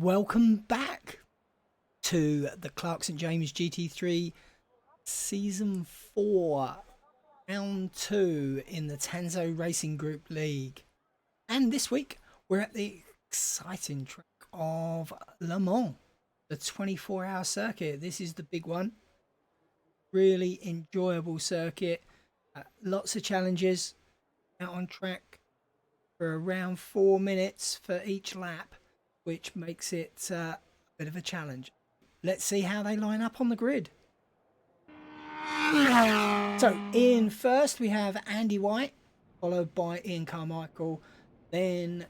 Welcome back to the Clark St James GT3 Season 4, Round 2 in the Tanso Racing Group League. And this week we're at the exciting track of Le Mans, the 24-hour circuit. This is the big one. Really enjoyable circuit. Lots of challenges out on track for around 4 minutes for each lap, which makes it a bit of a challenge. Let's see how they line up on the grid. So in first we have Andy White, followed by Ian Carmichael, then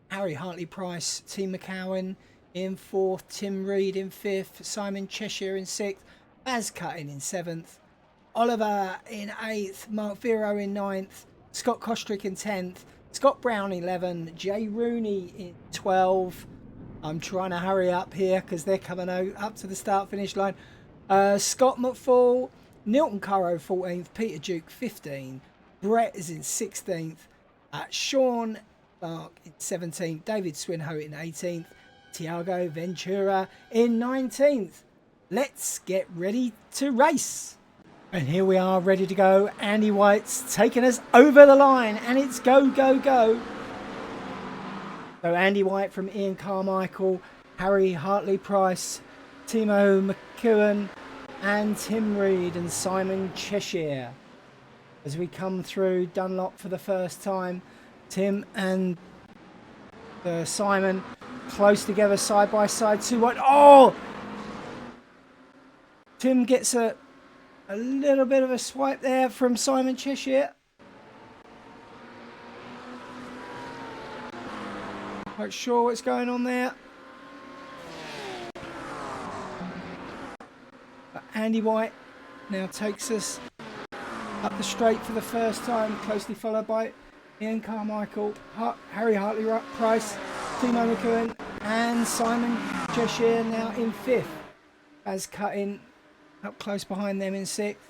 Harry Hartley-Price, Tim McCowan in fourth, Tim Reed in fifth, Simon Cheshire in sixth, Baz Cutting in seventh, Oliver in eighth, Mark Vero in ninth, Scott Kostrick in 10th, Scott Brown 11, Jay Rooney in 12. I'm trying to hurry up here because they're coming out up to the start finish line. Scott McFall, Nilton Currow 14th, Peter Duke 15th, Brett is in 16th, Sean Clark in 17th, David Swinhoe in 18th, Tiago Ventura in 19th. Let's get ready to race. And here we are, ready to go. Andy White's taking us over the line, and it's go, go, go. So Andy White from Ian Carmichael, Harry Hartley-Price, Timo McEwen, and Tim Reed and Simon Cheshire. As we come through Dunlop for the first time, Tim and Simon close together, side by side, 2-1. Oh! Tim gets a little bit of a swipe there from Simon Cheshire. Not sure what's going on there. But Andy White now takes us up the straight for the first time, closely followed by Ian Carmichael, Harry Hartley-Price, Timo McEwen, and Simon Cheshire now in fifth. As Cutting up close behind them in sixth.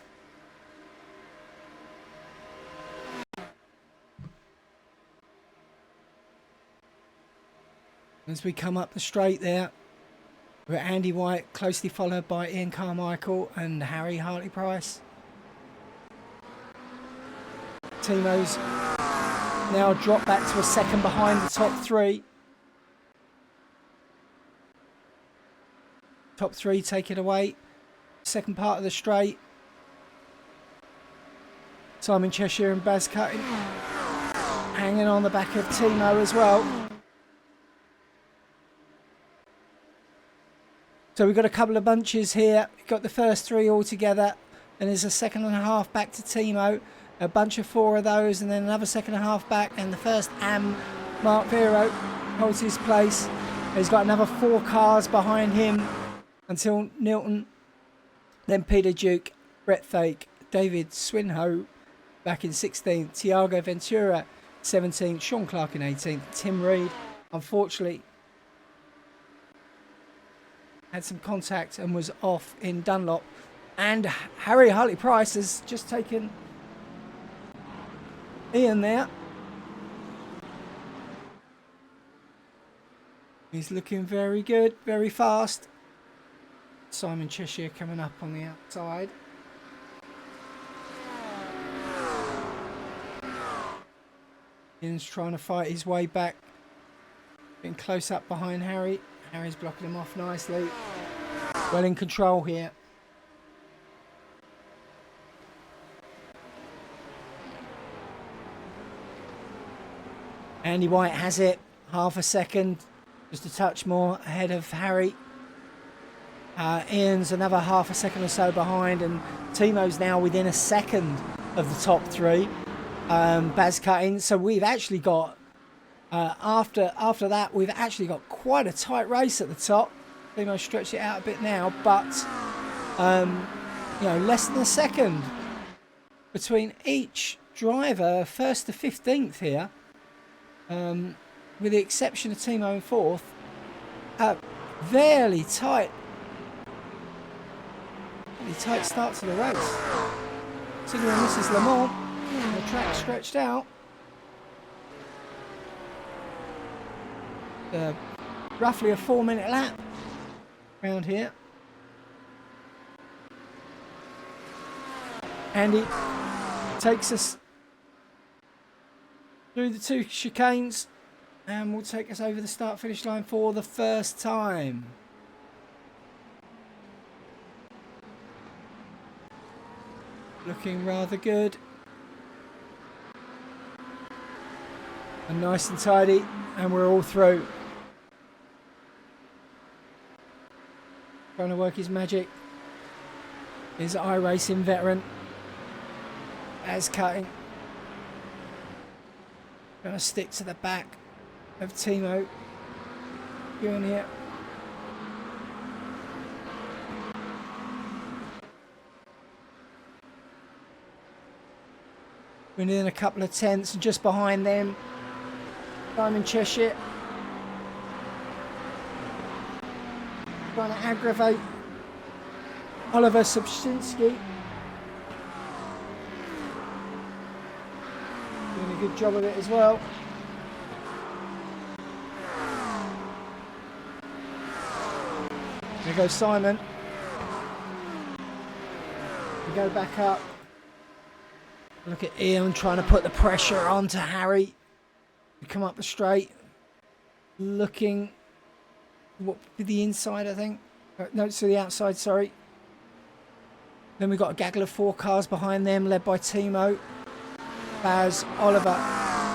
As we come up the straight there, we're Andy White, closely followed by Ian Carmichael and Harry Hartley-Price. Timo's now dropped back to a second behind the top three. Top three take it away. Second part of the straight. Simon Cheshire and Baz Cutting hanging on the back of Timo as well. So we've got a couple of bunches here. We've got the first three all together, and there's a second and a half back to Timo. A bunch of four of those, and then another second and a half back, and the first Mark Vero holds his place. He's got another 4 cars behind him until Nilton. Then Peter Duke, Brett Fake, David Swinhoe back in 16th, Tiago Ventura 17th, Sean Clark in 18th, Tim Reed unfortunately had some contact and was off in Dunlop, and Harry Hartley-Price has just taken Ian there. He's looking very good, very fast. Simon Cheshire coming up on the outside. Ian's trying to fight his way back. Getting close up behind Harry. Harry's blocking him off nicely. Well in control here. Andy White has it. Half a second. Just a touch more ahead of Harry. Ian's another half a second or so behind, and Timo's now within a second of the top three. Baz Cutting. So we've actually got after that we've actually got quite a tight race at the top. Timo stretched it out a bit now, but less than a second between each driver, first to 15th here, with the exception of Timo in fourth. Very tight start to the race. Considering this is Le Mans, the track stretched out. roughly a 4-minute lap around here. Andy takes us through the 2 chicanes and will take us over the start finish line for the first time. Looking rather good and nice and tidy, and we're all through. Trying to work his magic is iRacing veteran as cutting. Going to stick to the back of Timo going here. We're in a couple of tenths, and just behind them, Simon Cheshire trying to aggravate Oliver Subczynski. Doing a good job of it as well. There goes Simon. We go back up. Look at Ian trying to put the pressure onto Harry. We come up the straight. Looking what to the inside, I think. No, to the outside, sorry. Then we've got a gaggle of 4 cars behind them, led by Timo, Baz, Oliver,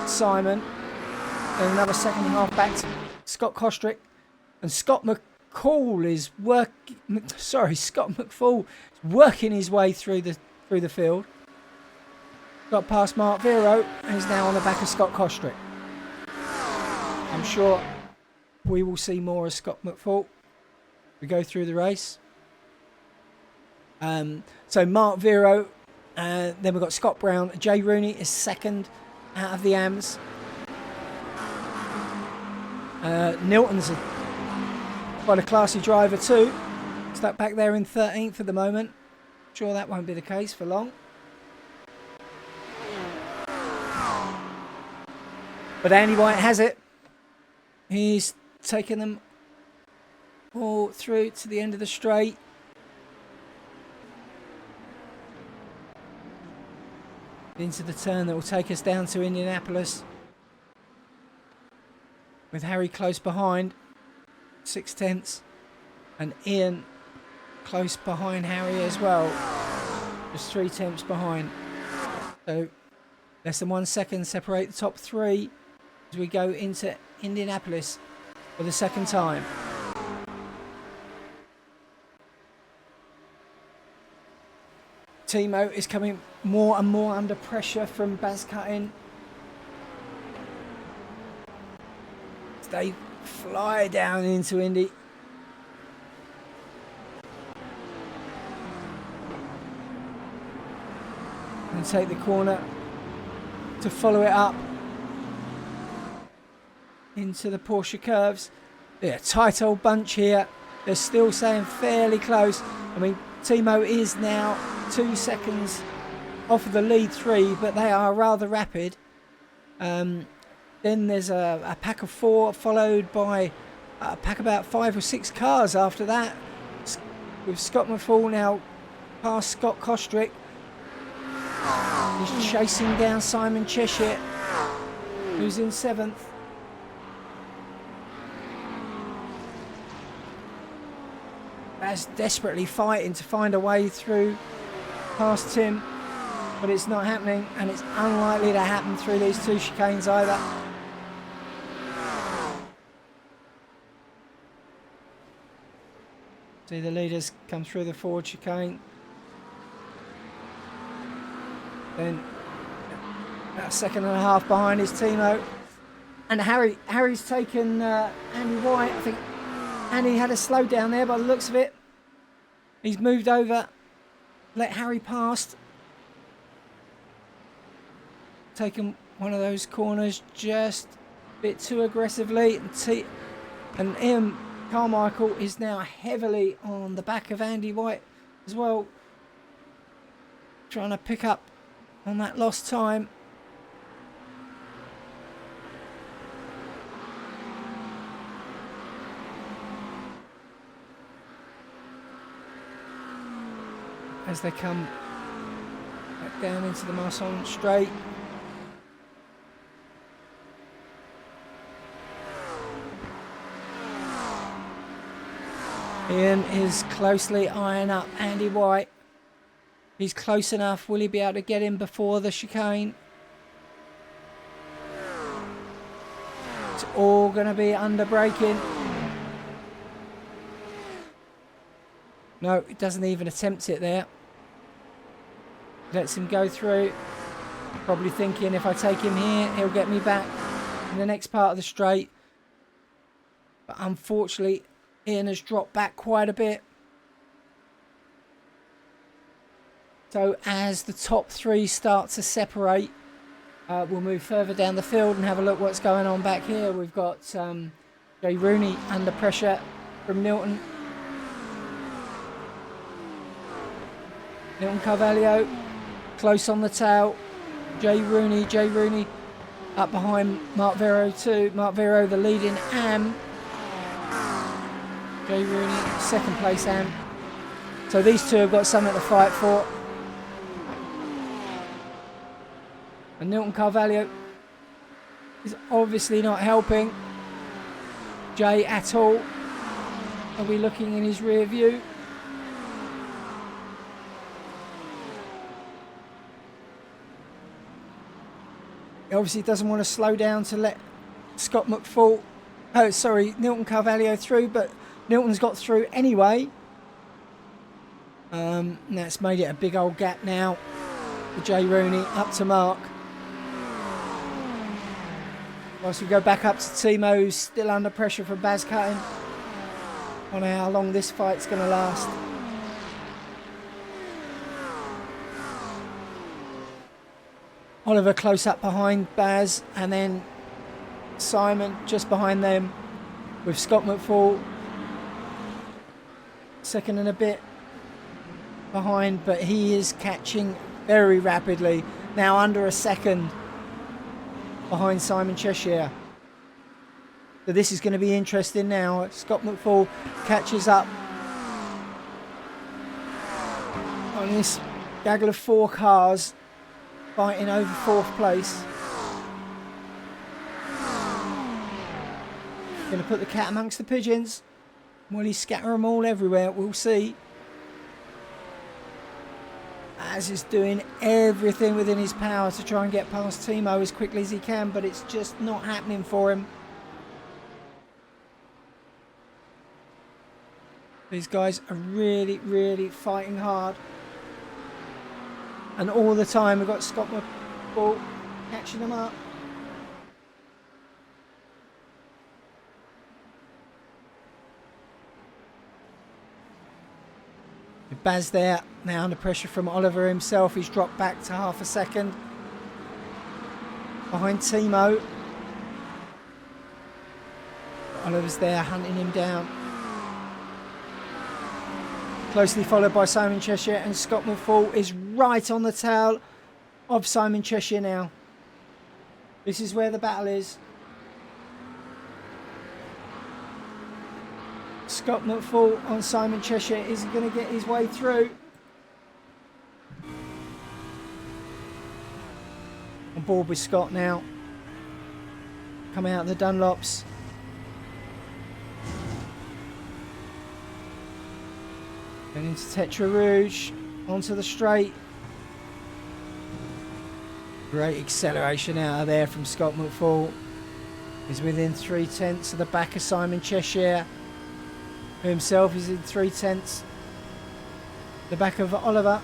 Simon. And another second and a half back to Scott Kostrick. And Scott McFall is working his way through the field. Got past Mark Vero and is now on the back of Scott Kostrick. I'm sure we will see more of Scott McFall. We go through the race. So Mark Vero, then we've got Scott Brown. Jay Rooney is second out of the AMS. Nilton's quite a classy driver too. Stuck back there in 13th at the moment. Sure that won't be the case for long. But Andy White has it. He's taken them all through to the end of the straight. Into the turn that will take us down to Indianapolis. With Harry close behind. 6 tenths. And Ian close behind Harry as well. Just 3 tenths behind. So less than 1 second separate the top 3 as we go into Indianapolis for the second time. Timo is coming more and more under pressure from Baz Cutting. They fly down into Indy. And take the corner to follow it up into the Porsche curves. Yeah, tight old bunch here. They're still staying fairly close. I mean, Timo is now 2 seconds off of the lead 3, but they are rather rapid. Then there's a pack of 4 followed by a pack about 5 or 6 cars after that. With Scott McFall now past Scott Kostrick. He's chasing down Simon Cheshire, who's in 7th. As desperately fighting to find a way through past Tim, but it's not happening, and it's unlikely to happen through these 2 chicanes either. See the leaders come through the forward chicane. Then about a second and a half behind is Timo. And Harry's taken Andy White. I think Andy had a slow down there by the looks of it. He's moved over, let Harry past. Taken one of those corners just a bit too aggressively. And Ian Carmichael is now heavily on the back of Andy White as well. Trying to pick up on that lost time. as they come back down into the Marsan straight. Ian is closely eyeing up Andy White. He's close enough. Will he be able to get him before the chicane? It's all going to be under braking. No, he doesn't even attempt it there. Lets him go through. Probably thinking if I take him here, he'll get me back in the next part of the straight. But unfortunately, Ian has dropped back quite a bit. So as the top three start to separate, we'll move further down the field and have a look what's going on back here. We've got Jay Rooney under pressure from Nilton. Nilton Carvalho close on the tail. Jay Rooney up behind Mark Vero too. Mark Vero the leading AM. Jay Rooney second place AM. So these two have got something to fight for. And Nilton Carvalho is obviously not helping Jay at all. Are we looking in his rear view? He obviously doesn't want to slow down to let Scott McFall, Nilton Carvalho through, but Nilton's got through anyway. That's made it a big old gap now for Jay Rooney up to Mark. Whilst we go back up to Timo, who's still under pressure from Baz Cutting. I don't know how long this fight's going to last. Oliver close up behind Baz, and then Simon just behind them with Scott McFall second and a bit behind, but he is catching very rapidly, now under a second behind Simon Cheshire. So this is going to be interesting now. Scott McFall catches up on this gaggle of four cars fighting over fourth place. Going to put the cat amongst the pigeons. Will he scatter them all everywhere? We'll see. Az is doing everything within his power to try and get past Timo as quickly as he can, but it's just not happening for him. These guys are really, really fighting hard. And all the time we've got Scott McFall catching them up. Baz there, now under pressure from Oliver himself. He's dropped back to half a second. Behind Timo. Oliver's there hunting him down. Closely followed by Simon Cheshire, and Scott McFall is right on the tail of Simon Cheshire now. This is where the battle is. Scott McFall on Simon Cheshire isn't going to get his way through. On board with Scott now. Coming out of the Dunlops. Going into Tetra Rouge. Onto the straight. Great acceleration out of there from Scott McFall. He's within 3/10 of the back of Simon Cheshire. Himself is in 3/10 the back of Oliver.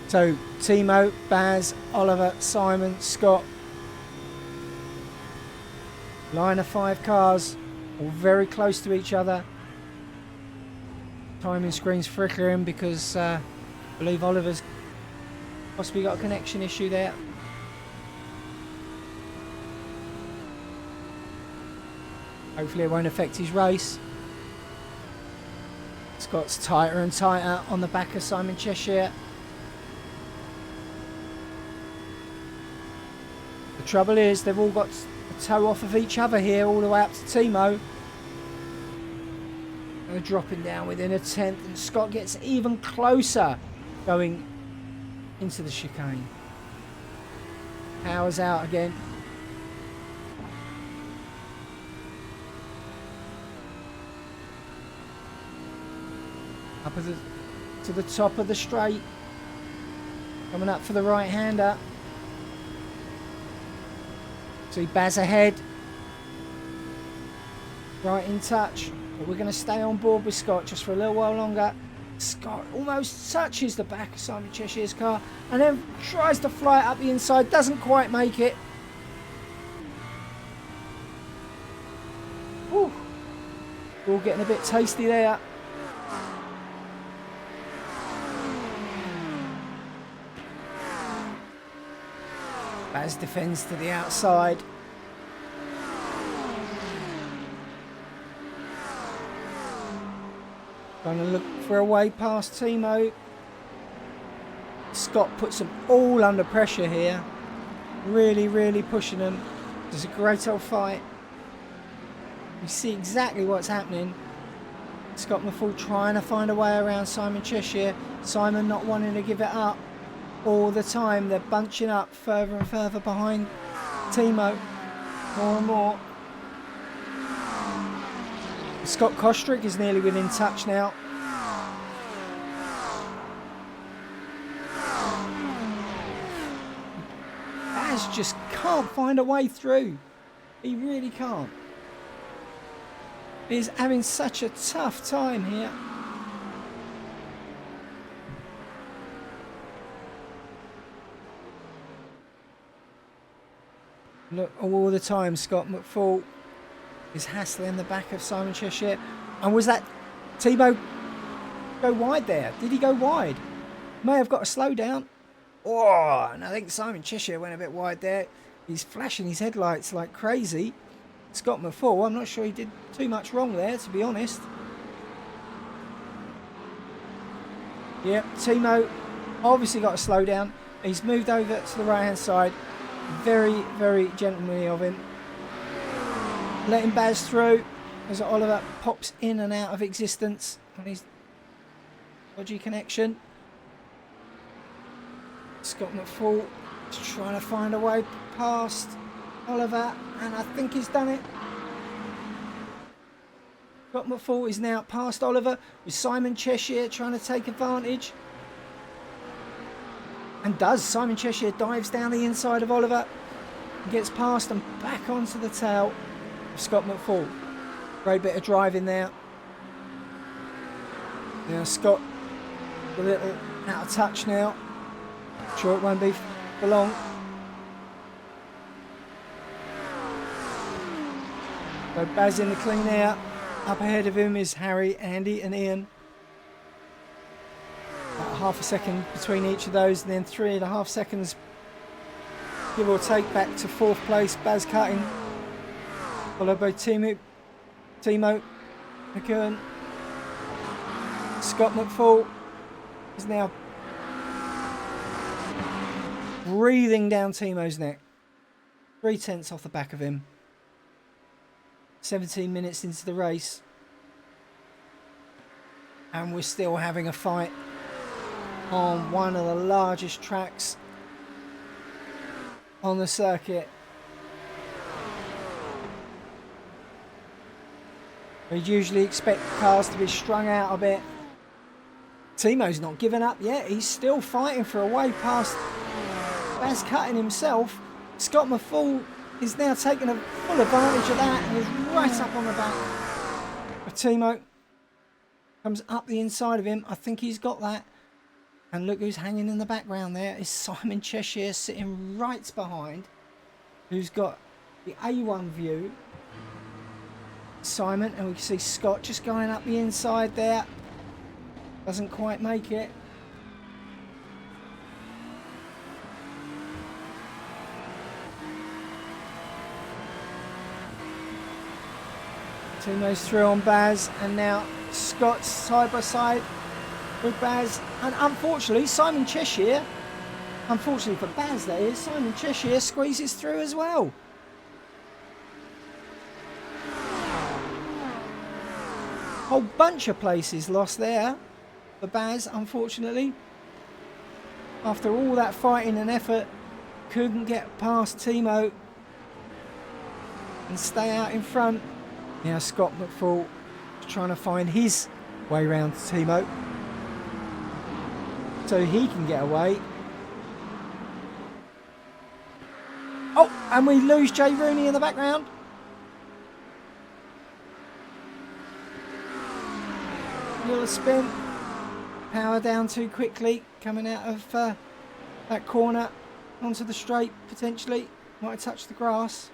So Timo, Baz, Oliver, Simon, Scott, line of 5 cars, all very close to each other. Timing screen's flickering because I believe Oliver's possibly got a connection issue there. Hopefully it won't affect his race. Scott's tighter and tighter on the back of Simon Cheshire. The trouble is they've all got a toe off of each other here all the way up to Timo. They're dropping down within a tenth, and Scott gets even closer going into the chicane. Power's out again. Up to the top of the straight. Coming up for the right-hander. See Baz ahead. Right in touch. But we're going to stay on board with Scott just for a little while longer. Scott almost touches the back of Simon Cheshire's car and then tries to fly it up the inside. Doesn't quite make it. Whew. We're all getting a bit tasty there. Baz defends to the outside. Trying to look for a way past Timo. Scott puts them all under pressure here. Really, really pushing them. It's a great old fight. You see exactly what's happening. Scott McFall trying to find a way around Simon Cheshire. Simon not wanting to give it up. All the time they're bunching up further and further behind Timo. More and more. Scott Kostrick is nearly within touch now. Baz just can't find a way through. He really can't. He's having such a tough time here. Look, all the time Scott McFall is hassling the back of Simon Cheshire. And was that Timo go wide there? Did he go wide? May have got a slowdown. Oh, and I think Simon Cheshire went a bit wide there. He's flashing his headlights like crazy. Scott McFall, I'm not sure he did too much wrong there, to be honest. Yep, Timo obviously got a slowdown. He's moved over to the right-hand side. Very, very gentlemanly of him. Letting Baz through as Oliver pops in and out of existence on his dodgy connection. Scott McFall is trying to find a way past Oliver, and I think he's done it. Scott McFall is now past Oliver with Simon Cheshire trying to take advantage. And does. Simon Cheshire dives down the inside of Oliver and gets past and back onto the tail of Scott McFall. Great bit of driving there. Now Scott a little out of touch now. Sure it won't be for long. So Baz in the clean air. Up ahead of him is Harry, Andy and Ian. About half a second between each of those, and then 3.5 seconds give or take back to fourth place. Baz cutting, followed by Timo McKeown. Scott McFall is now breathing down Timo's neck. 3/10 off the back of him. 17 minutes into the race, and we're still having a fight on one of the largest tracks on the circuit. We'd usually expect cars to be strung out a bit. Timo's not given up yet. He's still fighting for a way past Baz cutting himself. Scott McFall is now taking a full advantage of that and is right up on the back of Timo. Comes up the inside of him. I think he's got that. And look who's hanging in the background there is Simon Cheshire sitting right behind, who's got the A1 view. Simon, and we can see Scott just going up the inside there. Doesn't quite make it. Timo's through on Baz, and now Scott's side by side with Baz, and unfortunately Simon Cheshire, unfortunately for Baz that is, Simon Cheshire squeezes through as well. Whole bunch of places lost there for Baz, unfortunately. After all that fighting and effort, couldn't get past Timo and stay out in front. Now Scott McFall is trying to find his way round to Timo so he can get away. Oh, and we lose Jay Rooney in the background. Little spin. Power down too quickly. Coming out of that corner onto the straight, potentially. Might have touched the grass.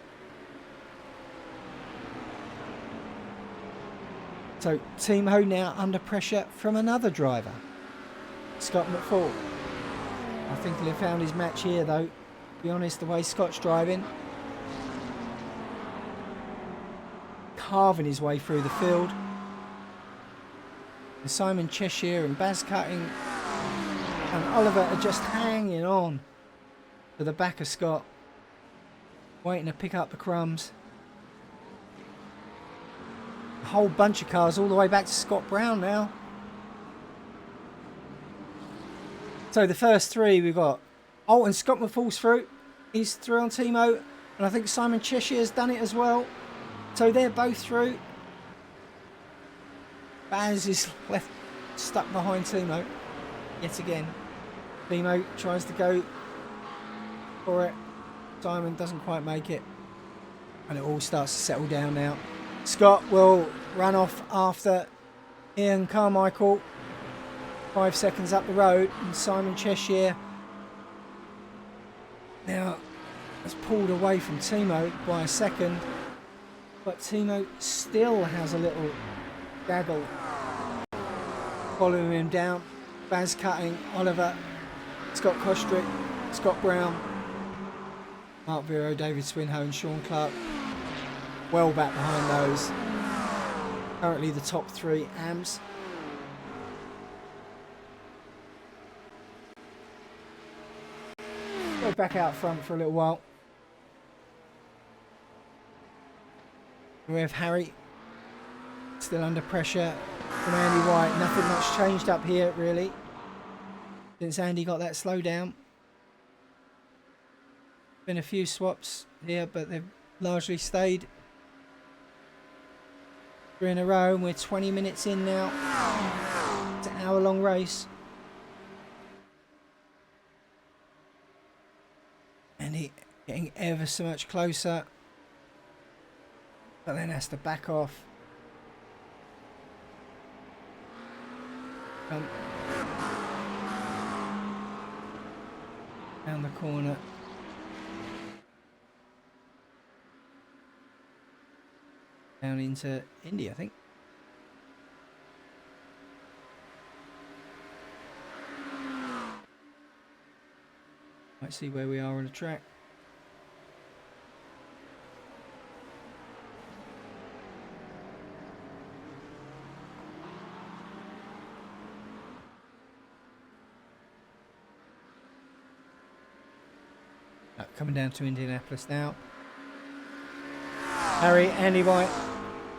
So Timo now under pressure from another driver. Scott McFall. I think he'll have found his match here though. To be honest, the way Scott's driving. Carving his way through the field. And Simon Cheshire and Baz Cutting and Oliver are just hanging on to the back of Scott. Waiting to pick up the crumbs. A whole bunch of cars all the way back to Scott Brown now. So the first three we've got. Oh, and Scott McFall's through. He's through on Timo. And I think Simon Cheshire's done it as well. So they're both through. Baz is left stuck behind Timo. Yet again. Timo tries to go for it. Simon doesn't quite make it. And it all starts to settle down now. Scott will run off after Ian Carmichael. 5 seconds up the road. And Simon Cheshire now has pulled away from Timo by a second. But Timo still has a little gaggle following him down. Baz Cutting, Oliver, Scott Kostrick, Scott Brown, Mark Vero, David Swinhoe and Sean Clark well back behind those. Currently the top three AMs. Go back out front for a little while. We have Harry still under pressure from Andy White. Nothing much changed up here really since Andy got that slow down. Been a few swaps here, but they've largely stayed. 3 in a row, and we're 20 minutes in now. It's an hour-long race. And he getting ever so much closer. But then has to back off. Down the corner. Down into India, I think. Let's see where we are on the track. Coming down to Indianapolis now. Harry, Andy White,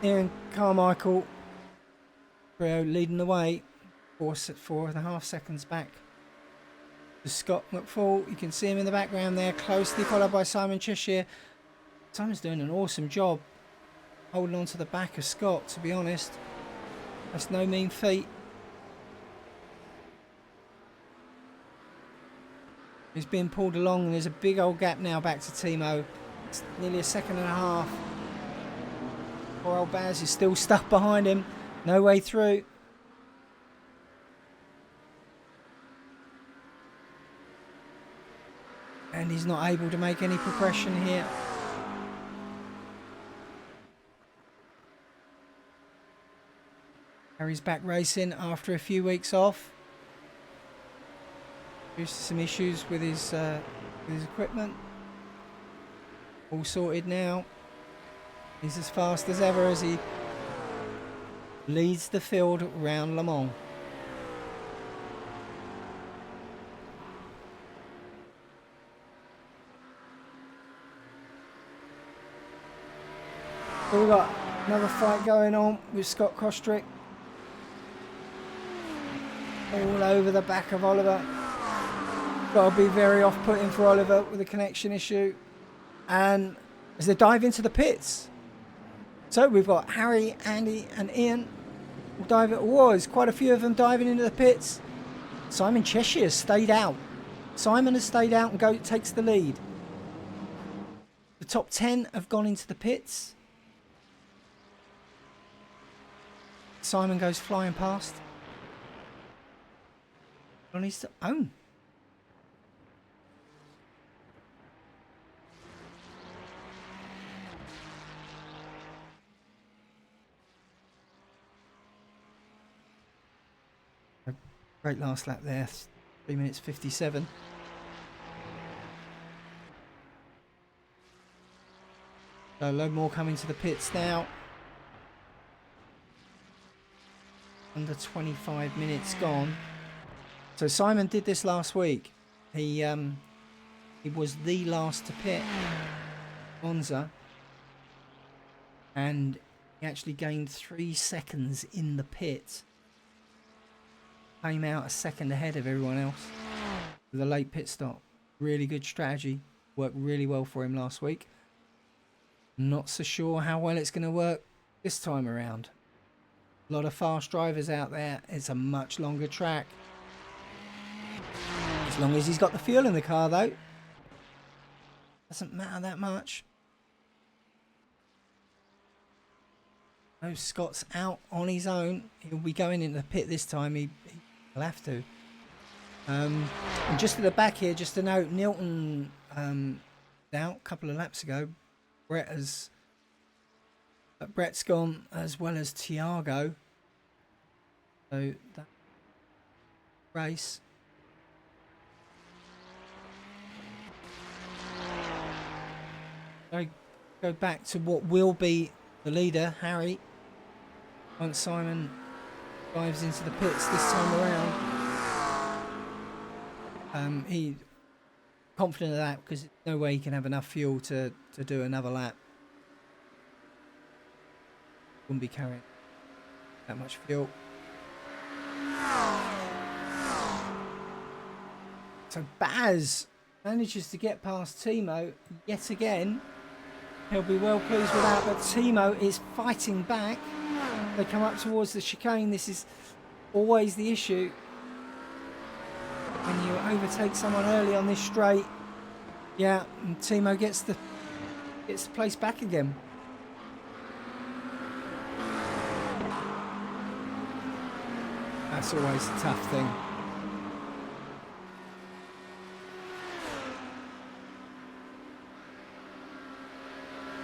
Ian Carmichael, Rio leading the way. 4.5 seconds back to Scott McFall. You can see him in the background there, closely followed by Simon Cheshire. Simon's doing an awesome job holding on to the back of Scott, to be honest. That's no mean feat. He's being pulled along and there's a big old gap now back to Timo. It's nearly 1.5 seconds. Poor old Baz is still stuck behind him. No way through. And he's not able to make any progression here. Harry's back racing after a few weeks off. Due to some issues with his equipment. All sorted now. He's as fast as ever as he leads the field round Le Mans. So we've got another fight going on with Scott Kostrick all over the back of Oliver. Got to be very off-putting for Oliver with a connection issue. And as they dive into the pits. So we've got Harry, Andy and Ian will dive it. Was quite a few of them diving into the pits. Simon Cheshire has stayed out. Simon has stayed out and takes the lead. The top 10 have gone into the pits. Simon goes flying past. On his own. A great last lap there. 3 minutes 57. So a load more coming to the pits now. Under 25 minutes gone. So Simon did this last week. He was the last to pit Monza, and he actually gained 3 seconds in the pit. Came out a second ahead of everyone else with a late pit stop. Really good strategy. Worked really well for him last week. Not so sure how well it's going to work this time around. A lot of fast drivers out there. It's a much longer track. As long as he's got the fuel in the car, though. Doesn't matter that much. No, Scott's out on his own. He'll be going into the pit this time. He'll have to. And just at the back here, just to note, Nilton out a couple of laps ago. Brett's gone, as well as Tiago. So that race. I go back to what will be the leader, Harry. Once Simon dives into the pits this time around. He confident of that because there's no way he can have enough fuel to do another lap. Wouldn't be carrying that much fuel. So Baz manages to get past Timo yet again. He'll be well pleased with that, but Timo is fighting back. They come up towards the chicane. This is always the issue. When you overtake someone early on this straight, yeah, and Timo gets the place back again. That's always a tough thing.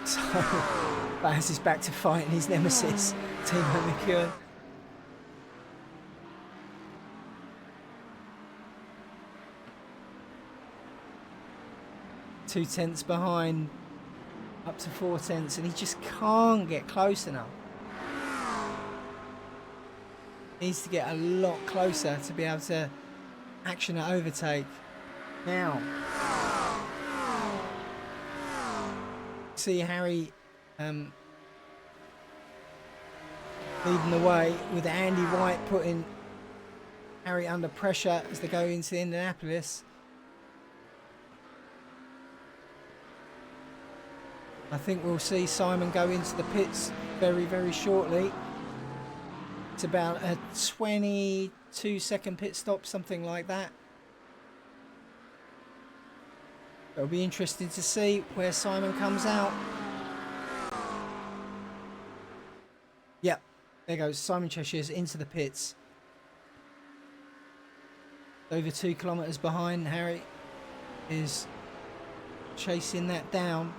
So Baz is back to fighting his nemesis, Timo McEwen. Two tenths behind, up to 4 tenths, and he just can't get close enough. Needs to get a lot closer to be able to action an overtake. Now, see Harry leading the way with Andy White putting Harry under pressure as they go into Indianapolis. I think we'll see Simon go into the pits very, very shortly. It's about a 22-second pit stop, something like that. It'll be interesting to see where Simon comes out. Yep, there goes Simon Cheshire's into the pits. Over 2 kilometres behind. Harry is chasing that down.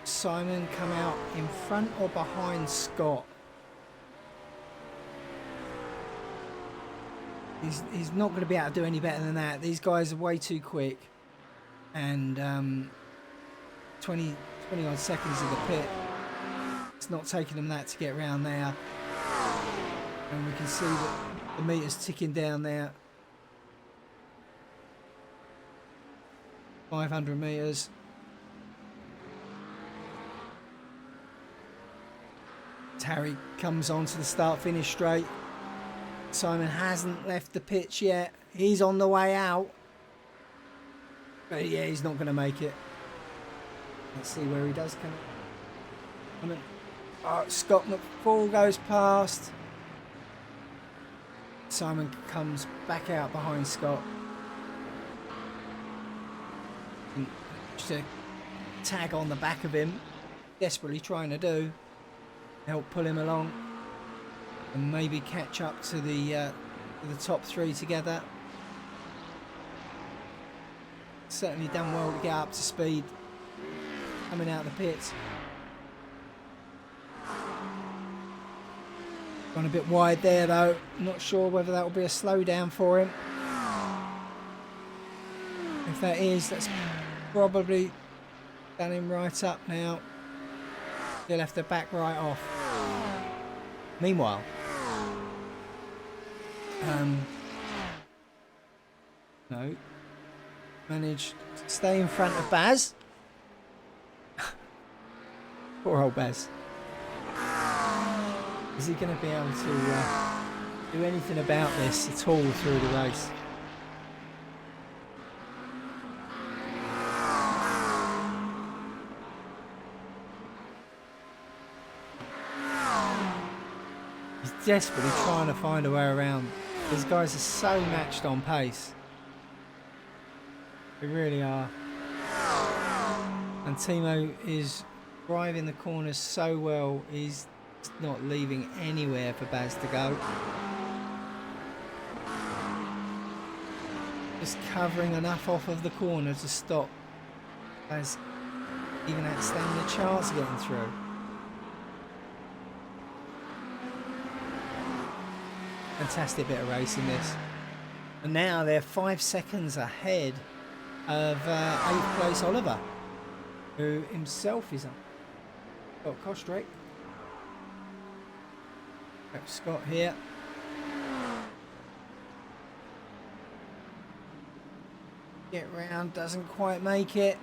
Simon come out in front or behind Scott? He's not going to be able to do any better than that. These guys are way too quick. And 20 odd seconds of the pit. It's not taking them that to get around there. And we can see that the meter's ticking down there. 500 metres. Harry comes on to the start-finish straight. Simon hasn't left the pitch yet. He's on the way out. But yeah, he's not going to make it. Let's see where he does come in. Oh, Scott McFall goes past. Simon comes back out behind Scott. Just a tag on the back of him. Desperately trying to do. Help pull him along. And maybe catch up to the top three together. Certainly done well to get up to speed. Coming out of the pits. Gone a bit wide there though. Not sure whether that will be a slowdown for him. If that is, that's probably done him right up now. He'll have to back right off. Meanwhile, no, managed to stay in front of Baz. Poor old Baz. Is he going to be able to do anything about this at all through the race? He's desperately trying to find a way around. These guys are so matched on pace. They really are. And Timo is driving the corners so well, he's not leaving anywhere for Baz to go. Just covering enough off of the corner to stop Baz even standing a chance of getting through. Fantastic bit of racing this. And now they're 5 seconds ahead of 8th place Oliver, who himself is up. Got Kostrick. Got Scott here. Get round, doesn't quite make it.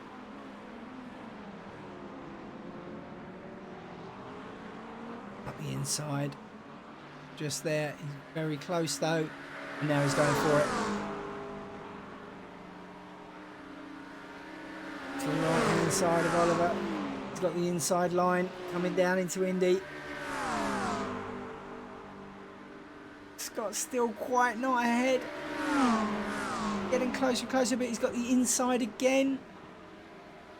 Up the inside. Just there. He's very close though. And now he's going for it. To the right hand side of Oliver. He's got the inside line coming down into Indy. Scott's still quite not ahead. Getting closer and closer, but he's got the inside again.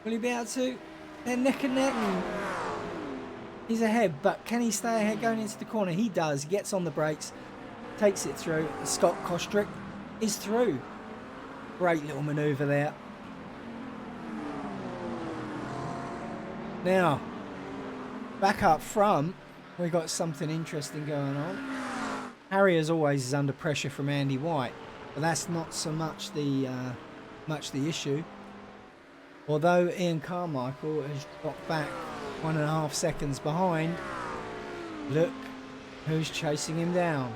Will he be able to? They're neck and neck. He's ahead, but can he stay ahead going into the corner? He does. He gets on the brakes, takes it through. Scott Kostrick is through. Great little manoeuvre there. Now, back up front, we've got something interesting going on. Harry, as always, is under pressure from Andy White, but that's not so much the issue. Although Ian Carmichael has dropped back 1.5 seconds behind, look who's chasing him down.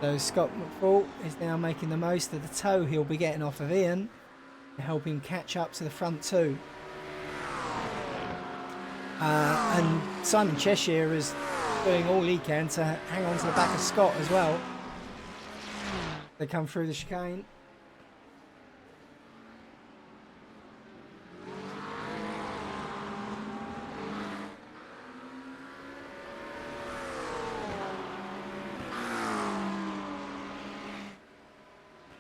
So Scott McFall is now making the most of the tow he'll be getting off of Ian to help him catch up to the front two. And Simon Cheshire is doing all he can to hang on to the back of Scott as well. They come through the chicane.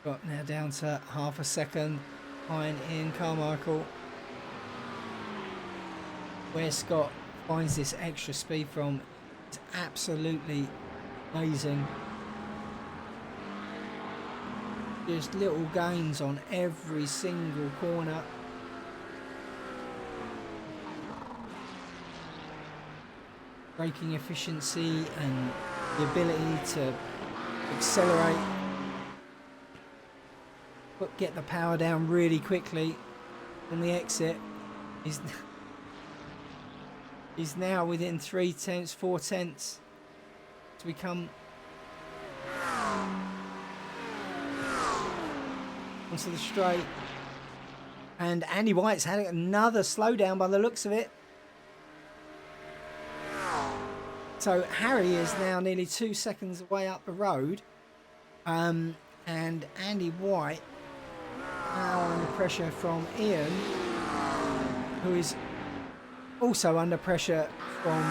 Got now down to half a second behind Ian Carmichael. Where Scott finds this extra speed from is absolutely amazing. Just little gains on every single corner. Braking efficiency and the ability to accelerate. But get the power down really quickly on the exit. He's now within 3 tenths, 4 tenths to become onto the straight. And Andy White's had another slowdown by the looks of it. So Harry is now nearly 2 seconds away up the road, and Andy White now under pressure from Ian, who is also under pressure from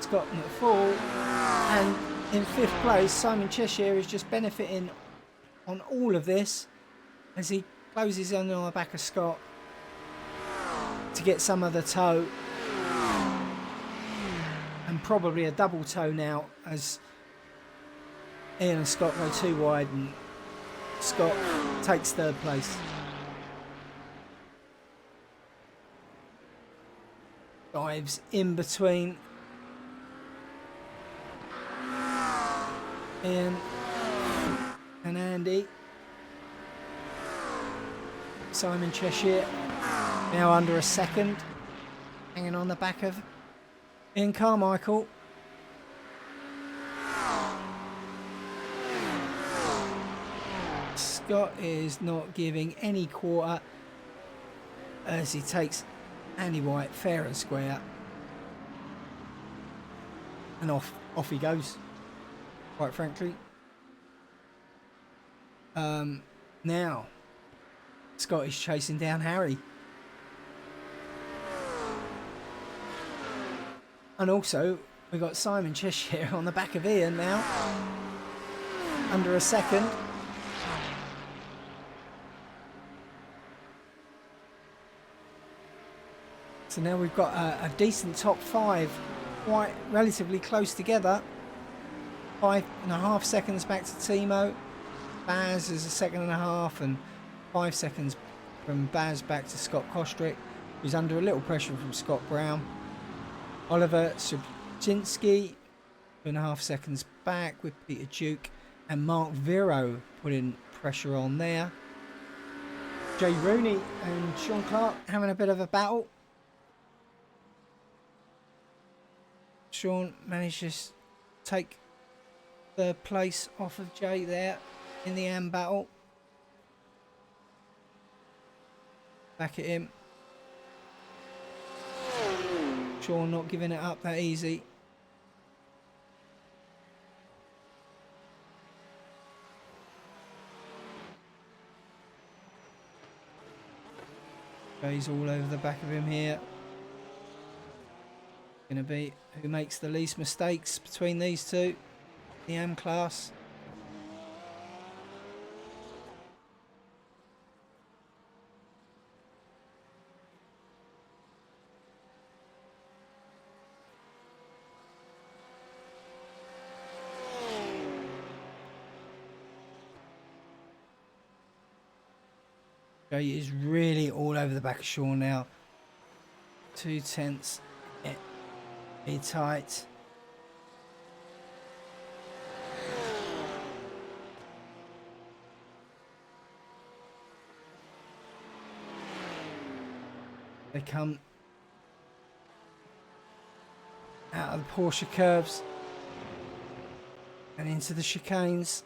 Scott McFall, and in 5th place Simon Cheshire is just benefiting on all of this as he closes in on the back of Scott to get some of the toe, and probably a double toe now as Ian and Scott go too wide and Scott takes 3rd place. Dives in between Ian and Andy. Simon Cheshire now under a second, hanging on the back of Ian Carmichael. Scott is not giving any quarter as he takes Andy White fair and square, and off he goes, quite frankly. Now Scott is chasing down Harry, and also we've got Simon Cheshire on the back of Ian now, under a second. So now we've got a decent top 5, quite relatively close together. 5.5 seconds back to Timo. Baz is 1.5 seconds, and 5 seconds from Baz back to Scott Kostrick, who's under a little pressure from Scott Brown. Oliver Subczynski, 2.5 seconds back with Peter Duke, and Mark Viro putting pressure on there. Jay Rooney and Sean Clark having a bit of a battle. Sean managed to take 3rd place off of Jay there in the AM battle. Back at him. Sean not giving it up that easy. Jay's all over the back of him here. Going to be who makes the least mistakes between these two, the AM class. Jay is really all over the back of Sean now. 2 tenths. Be tight. They come out of the Porsche curves and into the chicanes.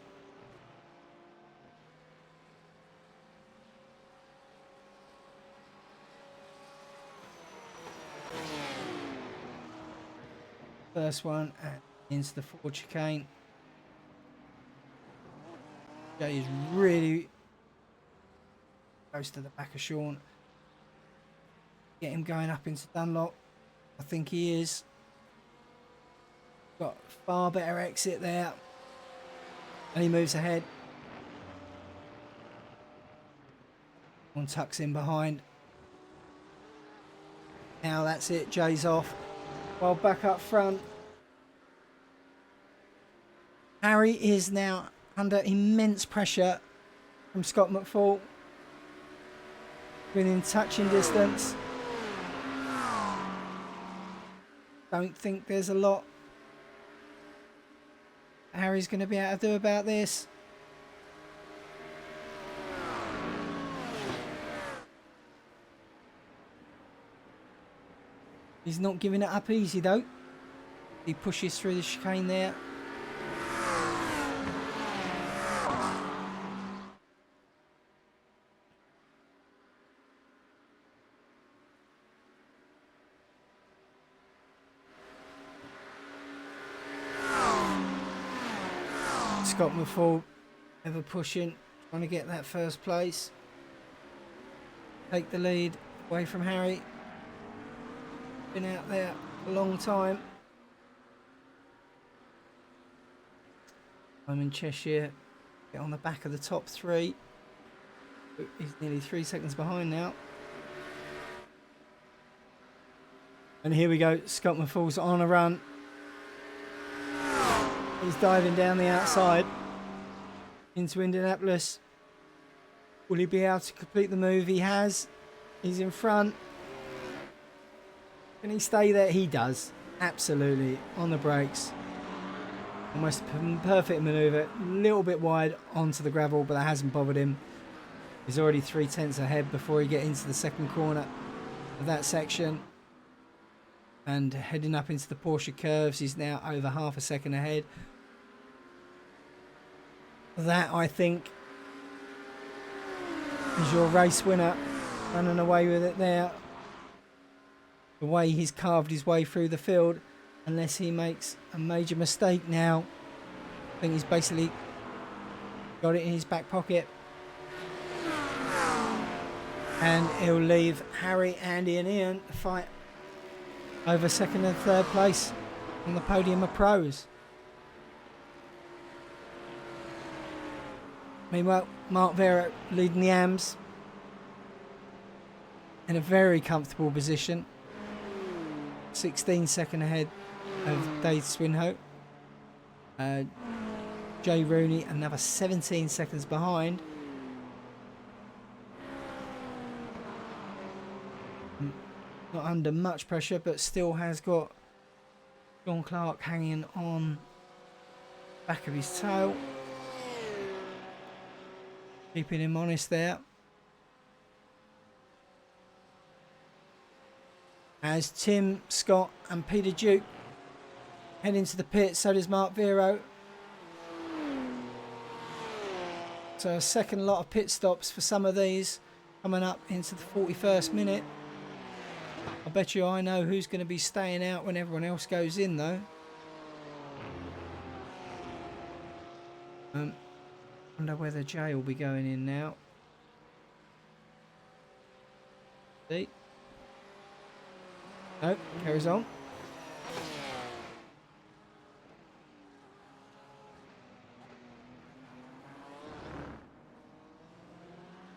First one and into the Ford chicane. Jay is really close to the back of Sean. Get him going up into Dunlop. I think he is. Got far better exit there. And he moves ahead. One tucks in behind. Now that's it. Jay's off. Well, back up front. Harry is now under immense pressure from Scott McFall. Within touching distance. Don't think there's a lot Harry's going to be able to do about this. He's not giving it up easy though. He pushes through the chicane there. Scott McFall ever pushing, trying to get that first place. Take the lead away from Harry. Been out there a long time. I'm in Cheshire. Get on the back of the top three. He's nearly 3 seconds behind now. And here we go. Scott McFall's on a run. He's diving down the outside into Indianapolis. Will he be able to complete the move? He has. He's in front. Can he stay there? He does. Absolutely. On the brakes. Almost perfect manoeuvre. A little bit wide onto the gravel, but that hasn't bothered him. He's already 3/10 ahead before he gets into the second corner of that section. And heading up into the Porsche curves, he's now over half a second ahead. That, I think, is your race winner. Running away with it there. The way he's carved his way through the field, unless he makes a major mistake now. I think he's basically got it in his back pocket. And he'll leave Harry, Andy and Ian to fight over second and third place on the podium of pros. Meanwhile, Mark Vera leading the AMs in a very comfortable position. 16 seconds ahead of Dave Swinhoe. Jay Rooney another 17 seconds behind. Not under much pressure, but still has got John Clark hanging on the back of his tail. Keeping him honest there. As Tim, Scott and Peter Duke head into the pit, so does Mark Vero. So a second lot of pit stops for some of these coming up into the 41st minute. I bet you I know who's going to be staying out when everyone else goes in though. Wonder whether Jay will be going in now. See? No, carries on.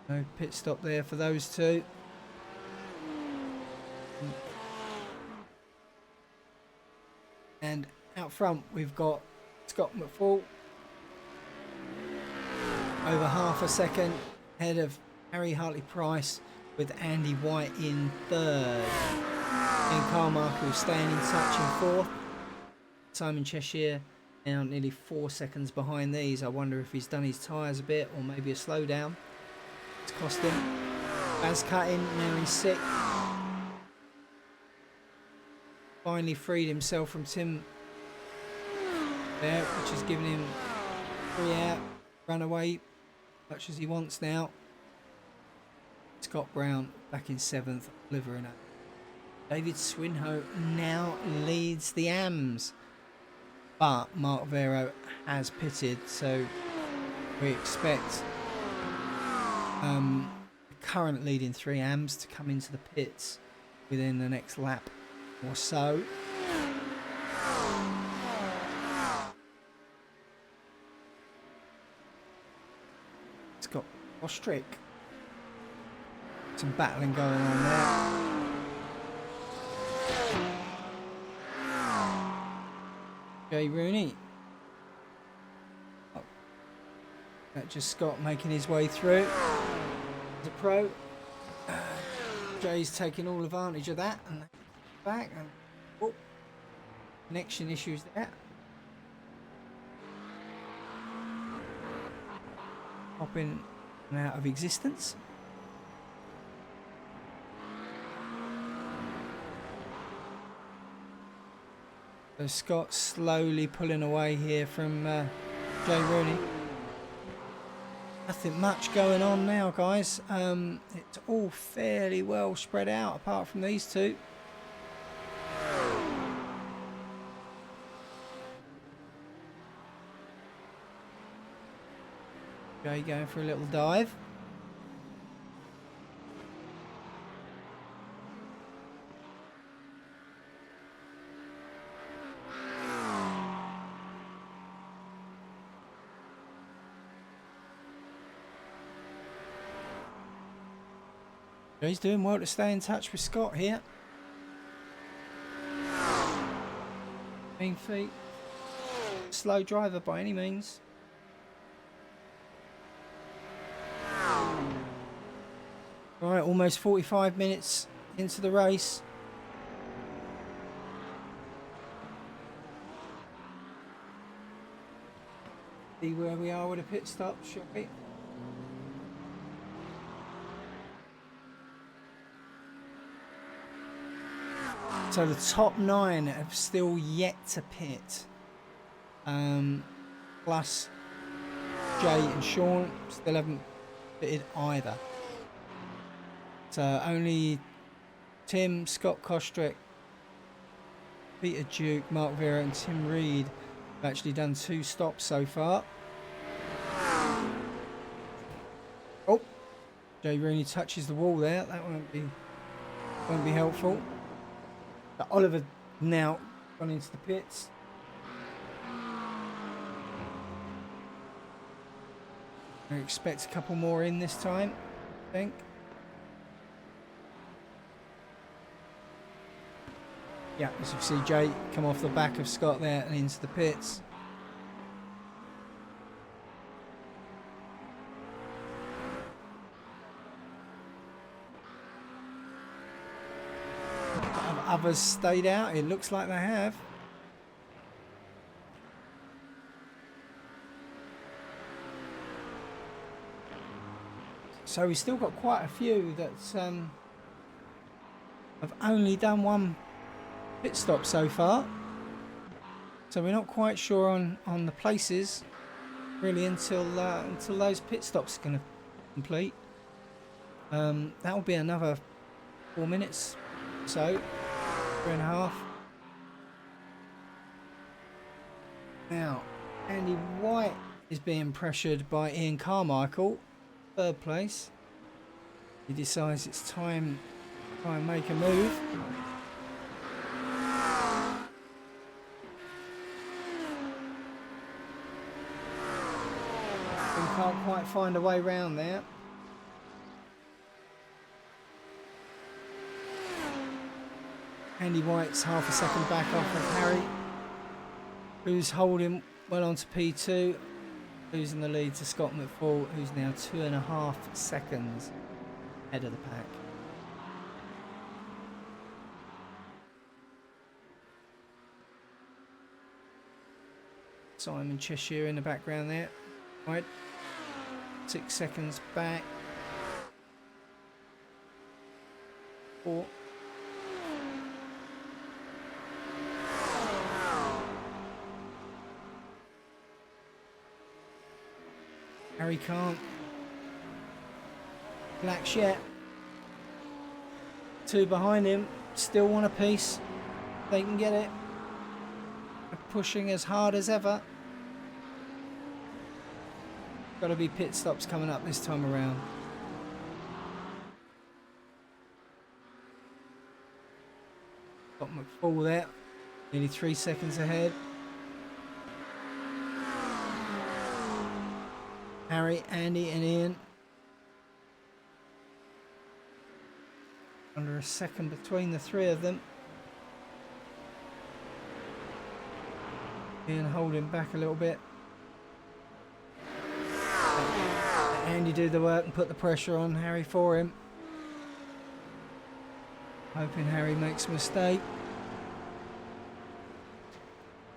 No pit stop there for those two. And out front we've got Scott McFall. Over half a second ahead of Harry Hartley-Price, with Andy White in third. Ian Carmichael staying in touch in fourth. Simon Cheshire now nearly 4 seconds behind these. I wonder if he's done his tyres a bit or maybe a slowdown. It's cost him. Baz Cutting now in sixth. Finally freed himself from Tim there, which has given him 3 out. Run away much as he wants now. Scott Brown back in 7th, Oliver in 8th. David Swinhoe now leads the AMs, but Mark Vero has pitted, so we expect the current leading 3 AMs to come into the pits within the next lap or so. Scott Ostrick. Some battling going on there. Jay Rooney. Oh. That's just Scott making his way through. As a pro. Jay's taking all advantage of that and back and oh, connection issues there. Popping out of existence. So Scott slowly pulling away here from Jay Rooney. Nothing much going on now, guys. It's all fairly well spread out apart from these two. Jay going for a little dive. He's doing well to stay in touch with Scott here. 15 feet. Slow driver by any means. Right, almost 45 minutes into the race. See where we are with a pit stop, shall we? So the top 9 have still yet to pit. Plus Jay and Sean still haven't pitted either. So only Tim, Scott Kostrick, Peter Duke, Mark Vera and Tim Reed have actually done 2 stops so far. Oh, Jay Rooney touches the wall there. That won't be helpful. But Oliver now gone into the pits. I expect a couple more in this time, I think. Yeah, as you can see Jay come off the back of Scott there and into the pits. Have others stayed out? It looks like they have. So we've still got quite a few that have only done 1 pit stop so far. So we're not quite sure on the places really until those pit stops are going to complete. That will be another 4 minutes or so, 3.5. Now, Andy White is being pressured by Ian Carmichael, 3rd place. He decides it's time to try and make a move. We can't quite find a way round there. Andy White's half a second back off of Harry, who's holding well onto P2, losing the lead to Scott McFall, who's now 2.5 seconds ahead of the pack. Simon Cheshire in the background there. Right, 6 seconds back. 4. Harry can't relax yet. 2 behind him, still want a piece. They can get it. They're pushing as hard as ever. Got to be pit stops coming up this time around. Got McFall there, nearly 3 seconds ahead. Harry, Andy and Ian. Under a second between the 3 of them. Ian holding back a little bit. Let Andy do the work and put the pressure on Harry for him. Hoping Harry makes a mistake.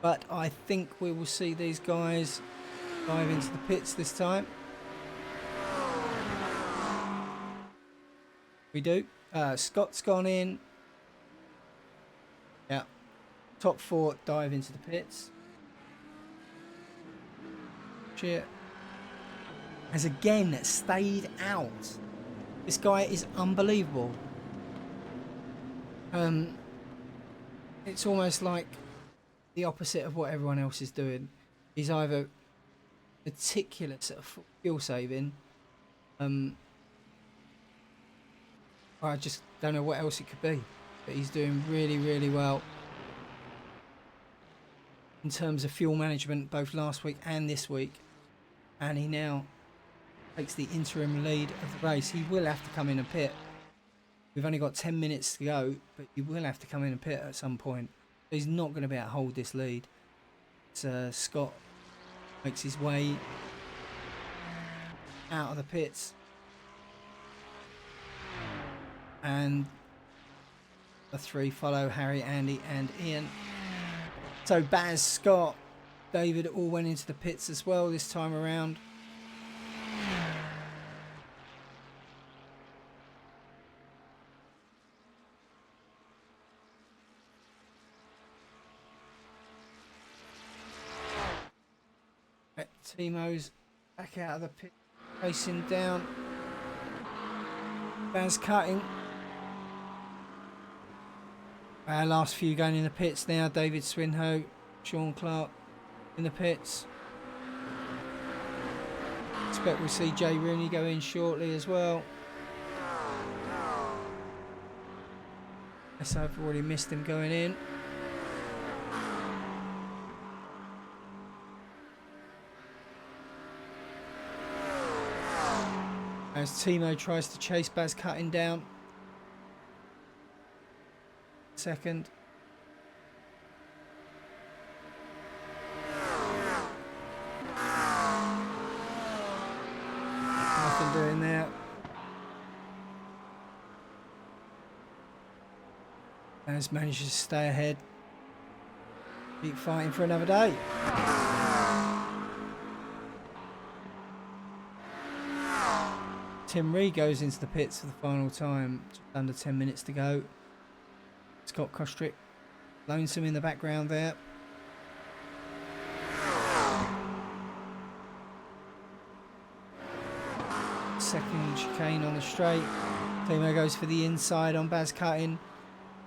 But I think we will see these guys dive into the pits this time. We do. Scott's gone in. Yeah. Top 4 dive into the pits. Cheer has again stayed out. This guy is unbelievable. It's almost like the opposite of what everyone else is doing. He's either meticulous at fuel saving. I just don't know what else it could be, but he's doing really, really well in terms of fuel management, both last week and this week. And he now takes the interim lead of the race. He will have to come in and pit. We've only got 10 minutes to go, but he will have to come in and pit at some point. He's not going to be able to hold this lead. Scott makes his way out of the pits. And the three follow: Harry, Andy and Ian. So Baz, Scott, David all went into the pits as well this time around. Timo's back out of the pit, racing down. Baz cutting. Our last few going in the pits now. David Swinhoe, Sean Clark in the pits. Expect we'll see Jay Rooney go in shortly as well. Yes, I've already missed him going in. As Timo tries to chase Baz cutting down. Second. Nothing doing there. Baz manages to stay ahead. Keep fighting for another day. Tim Reed goes into the pits for the final time. Just under 10 minutes to go. Scott Kostrick, lonesome in the background there. Second chicane on the straight. Timo goes for the inside on Baz cutting.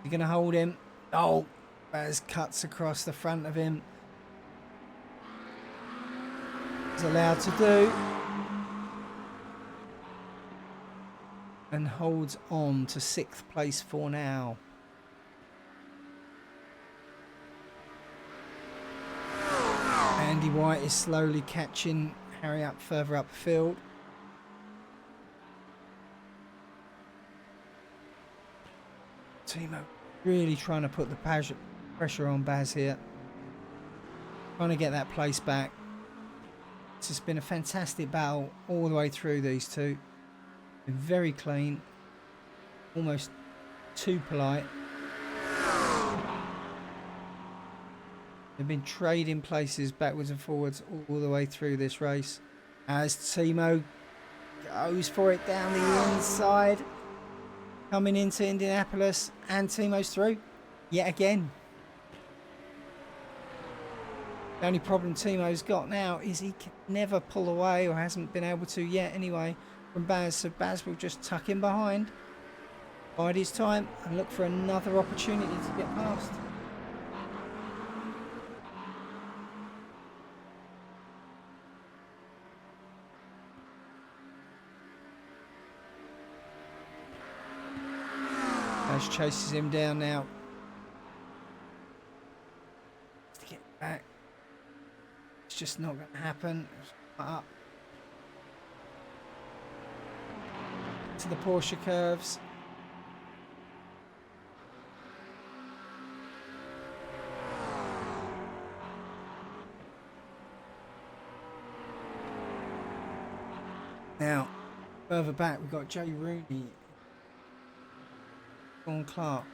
You're going to hold him. Oh, Baz cuts across the front of him. He's allowed to do. And holds on to 6th place for now. Andy White is slowly catching Harry up further up the field. Timo really trying to put the pressure on Baz here. Trying to get that place back. This has been a fantastic battle all the way through these two. Been very clean, almost too polite. They've been trading places backwards and forwards all the way through this race. As Timo goes for it down the inside, coming into Indianapolis, and Timo's through yet again. The only problem Timo's got now is he can never pull away, or hasn't been able to yet anyway, from Baz, so Baz will just tuck him behind, bide his time and look for another opportunity to get past. Baz chases him down now. To get back. It's just not going to happen. Up. To the Porsche curves. Now, further back we've got Jay Rooney, Sean Clark,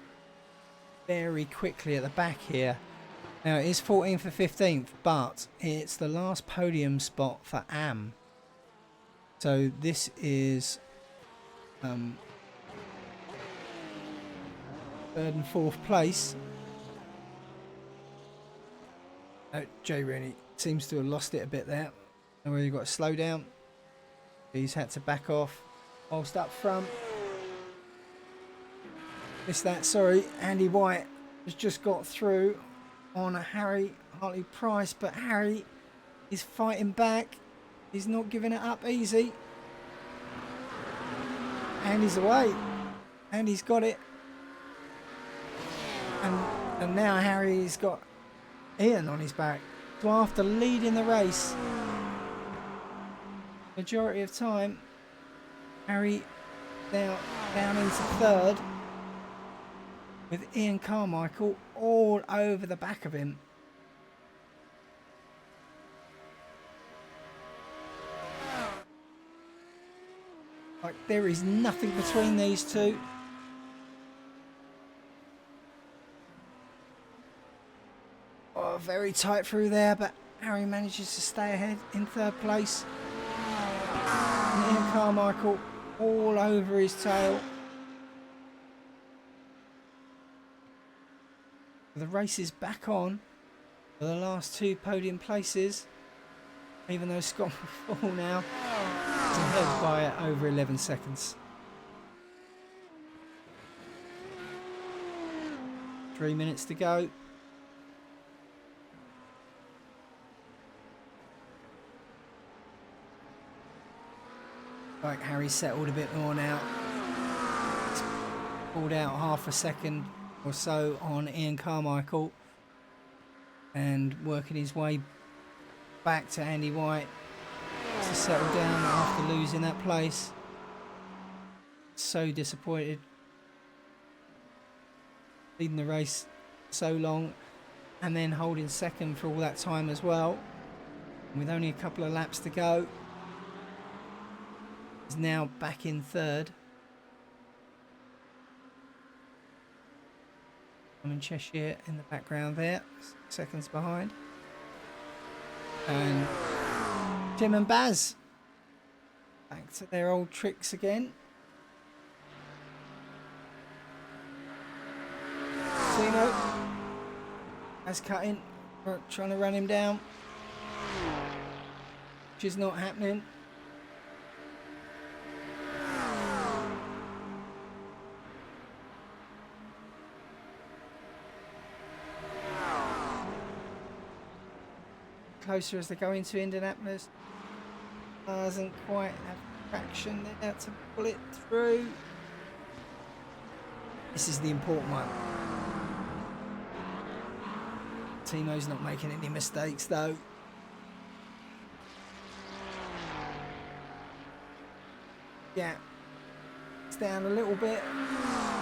very quickly at the back here. Now it is 14th or 15th, but it's the last podium spot for Am. So this is third and fourth place. Jay Rooney seems to have lost it a bit there. And where you've got to slow down. He's had to back off whilst up front. Missed that, sorry. Andy White has just got through on a Harry Hartley Price, but Harry is fighting back. He's not giving it up easy. And he's away. And he's got it. And now Harry's got Ian on his back. So after leading the race, majority of time, Harry now down into third with Ian Carmichael all over the back of him. Like there is nothing between these two. Oh, very tight through there, but Harry manages to stay ahead in third place. And Ian Carmichael all over his tail. The race is back on for the last two podium places, even though Scott will fall now. He's ahead by over 11 seconds. 3 minutes to go. Like Harry's settled a bit more now. He's pulled out half a second or so on Ian Carmichael and working his way back to Andy White to settle down after losing that place. So disappointed. Leading the race so long and then holding second for all that time as well. With only a couple of laps to go. He's now back in third. I'm in Cheshire in the background there, seconds behind. And Tim and Baz back to their old tricks again. Tino as cutting, trying to run him down, which is not happening. Closer as they go into Indianapolis. Doesn't quite have traction there to pull it through. This is the important one. Timo's not making any mistakes though. Yeah, it's down a little bit,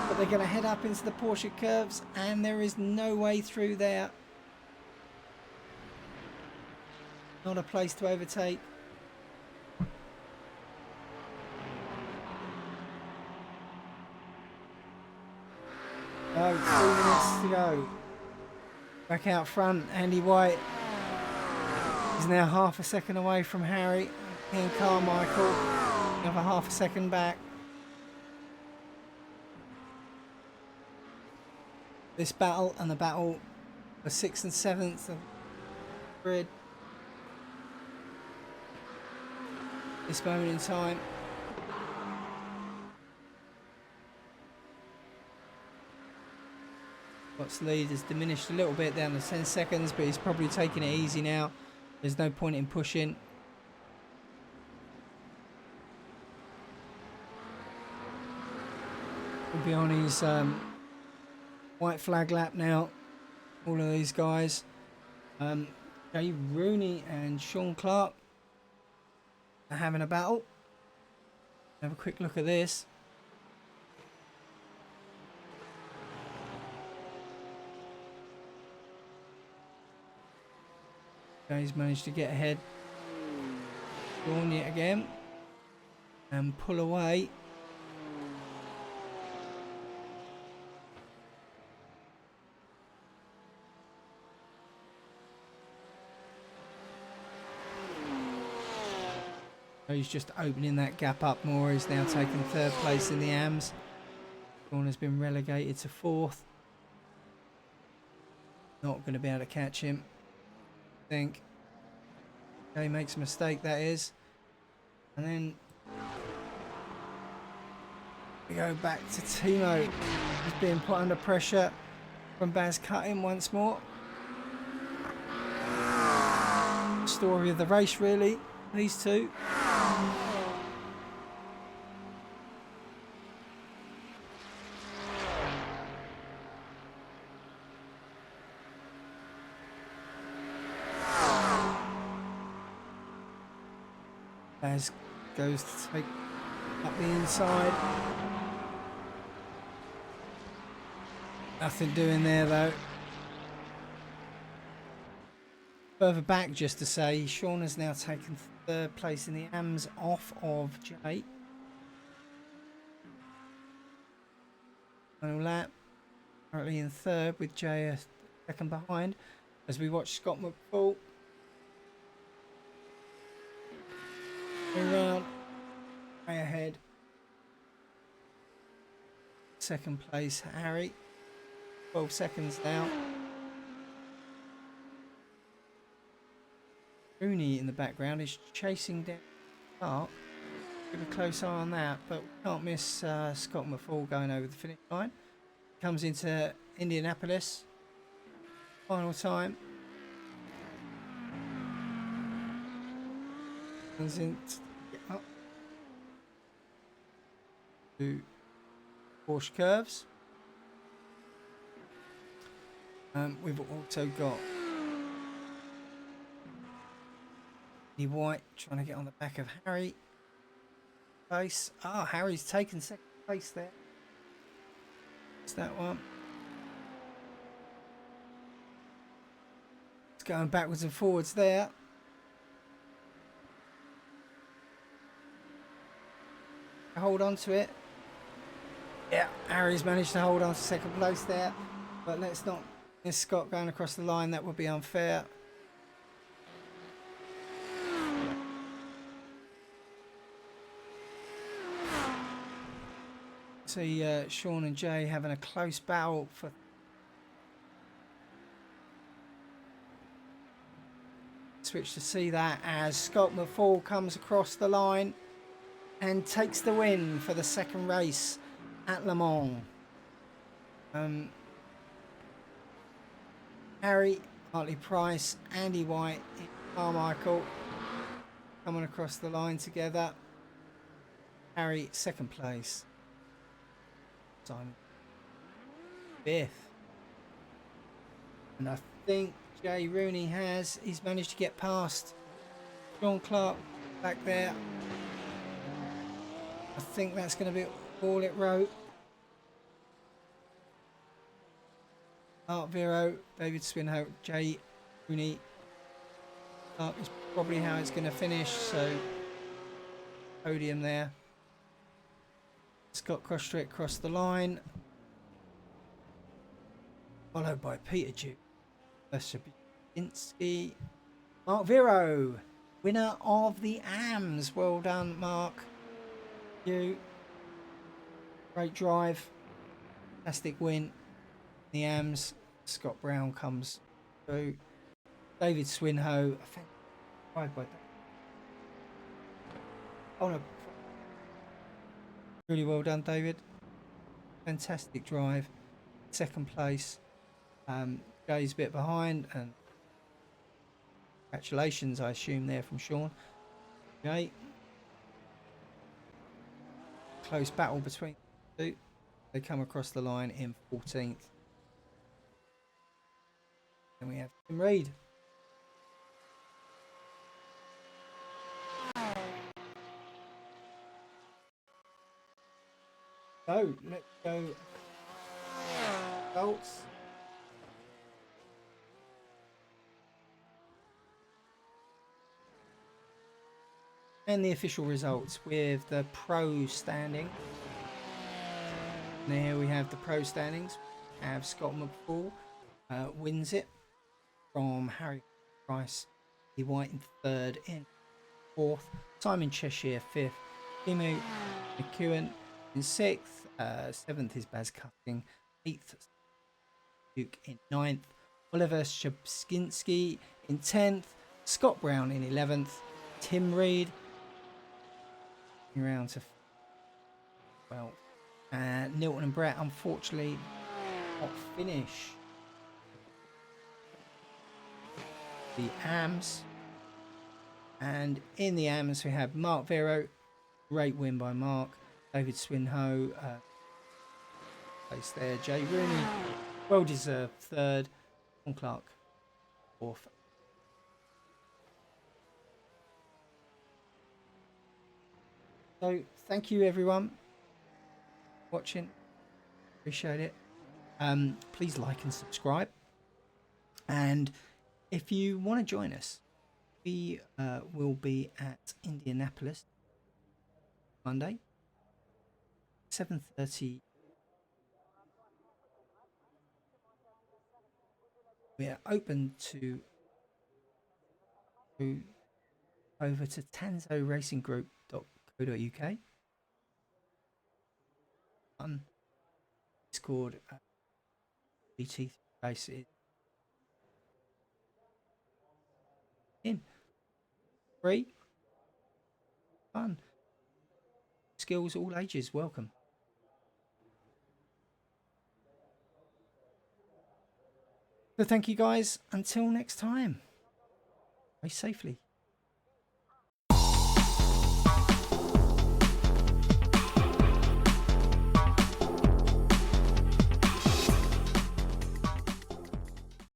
but they're going to head up into the Porsche curves and there is no way through there. Not a place to overtake. Oh, 3 minutes to go. Back out front, Andy White is now half a second away from Harry. Ian Carmichael, another half a second back. This battle and the battle for 6th and 7th of grid. This moment in time. Scott's lead has diminished a little bit down to 10 seconds, but he's probably taking it easy now. There's no point in pushing. He'll be on his white flag lap now. All of these guys. Jay Rooney and Sean Clark are having a battle. Have a quick look at this. Jay's managed to get ahead. Sean yet again. And pull away. He's just opening that gap up more. He's now taken third place in the AMS. Sean has been relegated to fourth. Not going to be able to catch him, I think. Okay, makes a mistake, that is. And then we go back to Timo. He's being put under pressure from Baz Cutting once more. Story of the race, really. these two. As goes to take up the inside. Nothing doing there though. Further back, just to say, Sean has now taken third place in the AMS off of Jay. Final lap. Currently in third with Jay a second behind. As we watch Scott McFall. Around. Way ahead. Second place, Harry. 12 seconds now. Rooney in the background is chasing down Clark. Keep a close eye on that, but we can't miss Scott McFall going over the finish line. Comes into Indianapolis. Final time. Comes in up to Porsche curves. We've also got White trying to get on the back of Harry. Place. Oh, Harry's taken second place there. It's that one. It's going backwards and forwards there. Hold on to it. Yeah, Harry's managed to hold on to second place there. But let's not miss Scott going across the line. That would be unfair. See Sean and Jay having a close battle for switch to see that as Scott McFall comes across the line and takes the win for the second race at Le Mans. Harry, Hartley Price, Andy White, Carmichael coming across the line together. Harry second place. Simon fifth, and I think Jay Rooney he's managed to get past Sean Clark back there. I think that's going to be all it wrote. Art Vero, David Swinhope, Jay Rooney. Clark is probably how it's going to finish, so podium there. Scott Crosstrick crossed the line, followed by Peter Duke, Shabinsky, Mark Vero, winner of the AMS. Well done, Mark. You great drive, fantastic win. The AMS. Scott Brown comes through. David Swinhoe, drive by. Oh no. Really well done, David. Fantastic drive. Second place. Jay's a bit behind, and congratulations, I assume, there from Sean. Jay. Close battle between the two. They come across the line in 14th. Then we have Tim Reed. So let's go results. And the official results with the pro standing. And here we have the pro standings. We have Scott McFall wins it from Harry Price, the White in third, in fourth, Simon Cheshire fifth, Timu McEwen in sixth, seventh is Baz Cutting, eighth Duke in ninth, Oliver Shabskinski in 10th, Scott Brown in 11th, Tim Reed around to well, Nilton and Brett unfortunately not finish the AMS. And in the AMs we have Mark Vero, great win by Mark. David Swinho, place there. Jay Rooney, well deserved third. John Clark, fourth. So thank you everyone for watching. Appreciate it. Please like and subscribe. And if you want to join us, we will be at Indianapolis Monday, 7:30. We are open to go over to tansoracing.group.co.uk. Discord GT3 races in free fun skills, all ages welcome. So thank you guys, until next time, race safely.